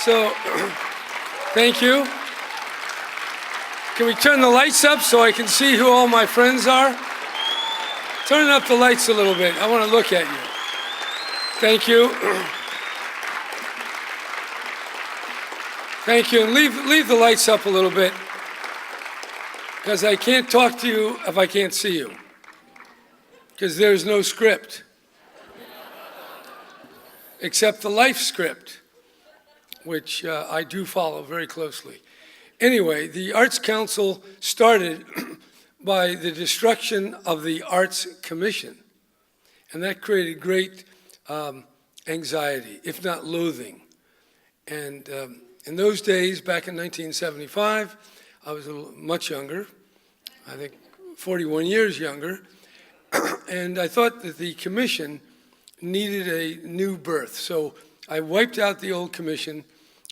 So, thank you. Can we turn the lights up so I can see who all my friends are? Turn up the lights a little bit. I want to look at you. Thank you. Thank you. And leave the lights up a little bit, because I can't talk to you if I can't see you, because there's no script except the life script, which I do follow very closely. Anyway, the Arts Council started by the destruction of the Arts Commission, and that created great anxiety, if not loathing. And in those days, back in 1975, I was much younger, I think 41 years younger, and I thought that the commission needed a new birth. So I wiped out the old commission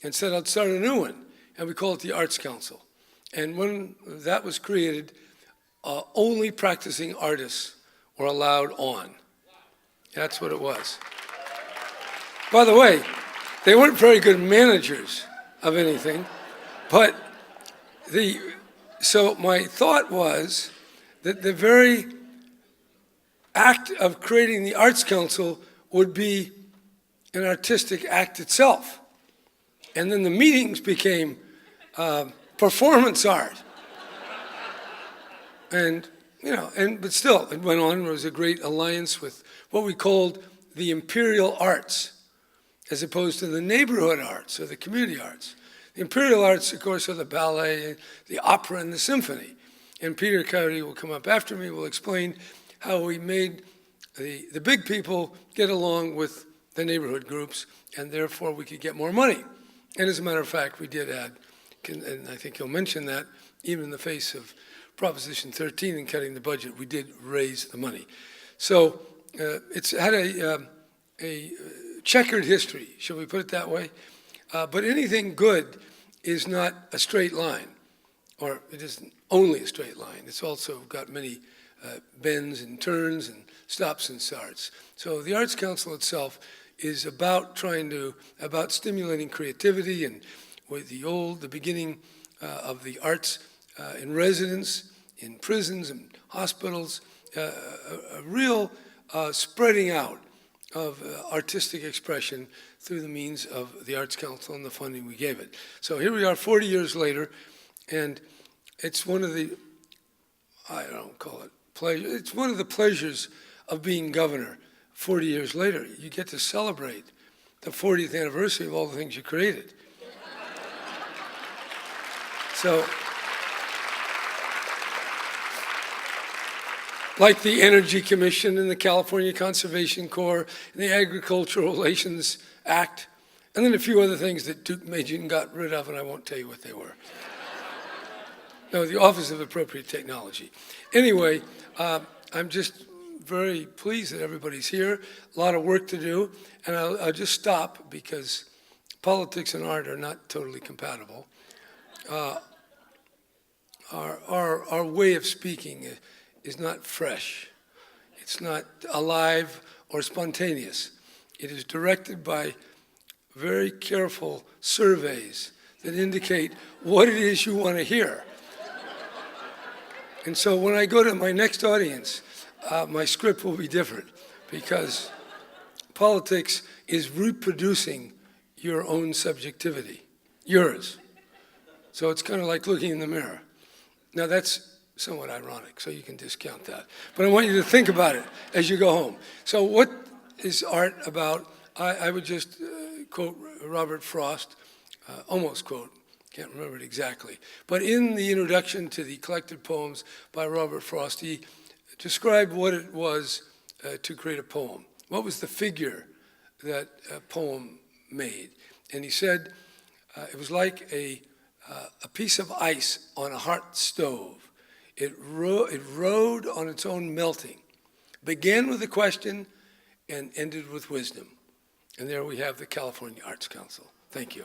and said I'd start a new one, and we called it the Arts Council. And when that was created, only practicing artists were allowed on. That's what it was. By the way, they weren't very good managers of anything, but so my thought was that the very act of creating the Arts Council would be an artistic act itself. And then the meetings became performance art. And, but still, it went on. There was a great alliance with what we called the imperial arts, as opposed to the neighborhood arts or the community arts. The imperial arts, of course, are the ballet, the opera, and the symphony. And Peter Coyote will come up after me, will explain how we made the big people get along with the neighborhood groups, and therefore we could get more money. And as a matter of fact, we did add, and I think he'll mention that, even in the face of Proposition 13 and cutting the budget, we did raise the money. So it's had a checkered history, shall we put it that way? But anything good is not a straight line, or it isn't only a straight line. It's also got many bends and turns and stops and starts. So the Arts Council itself is about about stimulating creativity, and with the beginning of the arts in residence, in prisons and hospitals, a real spreading out of artistic expression through the means of the Arts Council and the funding we gave it. So here we are 40 years later, and it's one of the, I don't call it pleasure, it's one of the pleasures of being governor. 40 years later, you get to celebrate the 40th anniversary of all the things you created. So, like the Energy Commission and the California Conservation Corps and the Agricultural Relations Act, and then a few other things that Duke Majan got rid of, and I won't tell you what they were. No, the Office of Appropriate Technology. Anyway, I'm just very pleased that everybody's here. A lot of work to do, and I'll just stop because politics and art are not totally compatible. Our way of speaking is not fresh. It's not alive or spontaneous. It is directed by very careful surveys that indicate what it is you want to hear. And so when I go to my next audience, my script will be different, because politics is reproducing your own subjectivity, yours. So it's kind of like looking in the mirror. Now that's somewhat ironic, so you can discount that. But I want you to think about it as you go home. So what is art about? I would just quote Robert Frost, almost quote, can't remember it exactly. But in the introduction to the collected poems by Robert Frost, he described what it was to create a poem. What was the figure that a poem made? And he said it was like a piece of ice on a hot stove. It rode on its own melting, began with a question and ended with wisdom. And there we have the California Arts Council. Thank you.